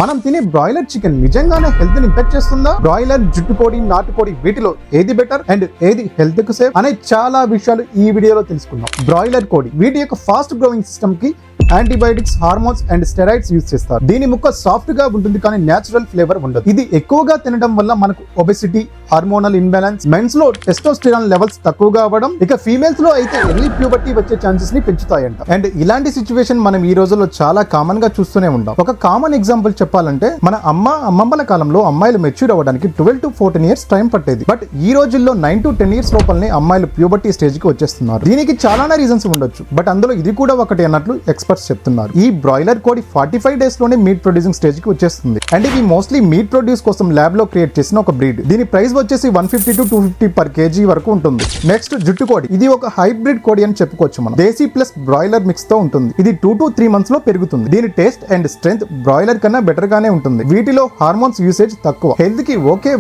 మనం తినే broiler chicken నిజంగానే హెల్త్ ని ఇంపాక్ట్ చేస్తుందా? బ్రాయిలర్, జుట్టుకోడి, నాటుకోడి వీటిలో ఏది బెటర్ అండ్ ఏది హెల్త్ కు సేఫ్ అనే చాలా విషయాలు ఈ వీడియోలో తెలుసుకుందాం. బ్రాయిలర్ కోడి వీటి యొక్క ఫాస్ట్ గ్రోయింగ్ సిస్టమ్ కి antibiotics, hormones and steroids use చేస్తారు. దీని ముక్క సాఫ్ట్ గా ఉంటుంది కానీ నేచురల్ ఫ్లేవర్ ఉండదు. ఇది ఎక్కువగా తినడం వల్ల మనకు ఒబెసిటీ, హార్మోనల్ ఇంబ్యాలెన్స్, మెన్స్ లో టెస్టోస్టెరాన్ లెవెల్స్ తక్కువగా అవ్వడం, ఇక ఫీమేల్స్ లో అయితే ఎర్లీ ప్యూబర్టీ వచ్చే ఛాన్సెస్ ని పెంచుతాయంట. అండ్ ఇలాంటి సిచ్యువేషన్ మనం ఈ రోజుల్లో చాలా కామన్ గా చూస్తూనే ఉంటాం. ఒక కామన్ ఎగ్జాంపుల్ చెప్పాలంటే మన అమ్మమ్మల కాలంలో అమ్మాయిలు మెచ్యూర్ అవ్వడానికి 12 to 14 ఇయర్స్ టైం పట్టేది. బట్ ఈ రోజుల్లో 9 to 10 ఇయర్స్ లోపలనే అమ్మాయిలు ప్యూబర్టీ స్టేజ్ కి వచ్చేస్తున్నారు. దీనికి చాలానే రీజన్స్ ఉండొచ్చు, బట్ అందులో ఇది కూడా ఒకటి అన్నట్లు ఎక్స్పర్ట్స్ చెప్తున్నారు. ఈ బ్రాయిలర్ కోడి 45 డేస్ లోనే మీట్ ప్రొడ్యూసింగ్ స్టేజ్ కి వచ్చేస్తుంది. అండ్ ఇది మోస్ట్లీ మీట్ ప్రొడ్యూస్ కోసం ల్యాబ్ లో క్రియేట్ చేసిన ఒక బ్రీడ్. దీని ప్రైస్ వచ్చేసి 150 to 250 per kg వరకు ఉంటుంది. నెక్స్ట్ జుట్టు కోడి. ఇది ఒక హైబ్రిడ్ కోడి అని చెప్పుకోవచ్చు మనం. దేశీ ప్లస్ బ్రాయిలర్ మిక్స్ తో ఉంటుంది. ఇది 2 to 3 months లో పెరుగుతుంది. దీని టేస్ట్ అండ్ స్ట్రెంగ్త్ బ్రాయిలర్ కన్నా బెటర్ గానే ఉంటుంది. వీటిలో హార్మోన్స్ యూసేజ్ తక్కువ, హెల్త్ కి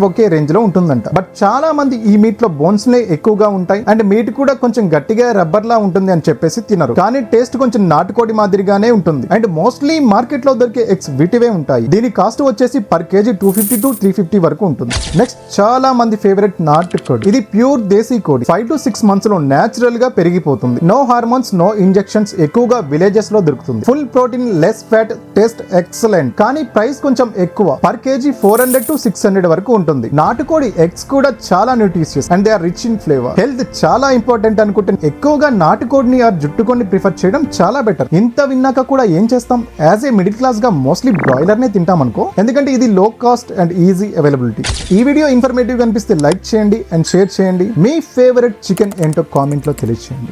ఒకే రేంజ్ లో ఉంటుందంట. బట్ చాలా మంది ఈ మీట్ లో బోన్స్ లే ఎక్కువగా ఉంటాయి అండ్ మీట్ కూడా కొంచెం గట్టిగా రబ్బర్ లా ఉంటుంది అని చెప్పేసి తినరు. కానీ టేస్ట్ కొంచెం నాటుకోడి మాదిరిగానే ఉంటుంది. అండ్ మోస్ట్లీ మార్కెట్ లో దొరికే ఎగ్స్ వీటివే ఉంటాయి. దీని కాస్ట్ వచ్చేసి పర్ కేజీ 250 to 350 వరకు ఉంటుంది. నెక్స్ట్ చాలా మంది ఫేవరెట్ నాటుకోడి. ఇది ప్యూర్ దేశీ కోడి. 5 to 6 months లో నేచురల్ గా పెరిగిపోతుంది. No hormones, no injections. ఎక్కువగా విలేజెస్ లో దొరుకుతుంది. Full protein, less fat, taste excellent. కానీ ప్రైస్ కొంచెం ఎక్కువ. పర్ కేజీ 400 to 600 వరకు ఉంటుంది. నాటుకోడి ఎగ్స్ కూడా చాలా nutritious and they are rich in flavour. Health చాలా ఇంపార్టెంట్ అనుకుంటే ఎక్కువగా నాటుకోడిని ఆర్ జుట్టుకోడిని ప్రిఫర్ చేయడం చాలా బెటర్. ఇంత విన్నాక కూడా ఏం చేస్తాం? యాజ్ ఏ మిడిల్ క్లాస్ గా మోస్ట్లీ బ్రాయిలర్ నే తింటాం అనుకో, ఎందుకంటే ఇది లో కాస్ట్ అండ్ ఈజీ అవైలబిలిటీ. ఈ వీడియో ఇన్ఫర్మేటివ్ అనిపిస్తే లైక్ చేయండి అండ్ షేర్ చేయండి. మీ ఫేవరెట్ చికెన్ ఏంటో కామెంట్ లో తెలియజేయండి.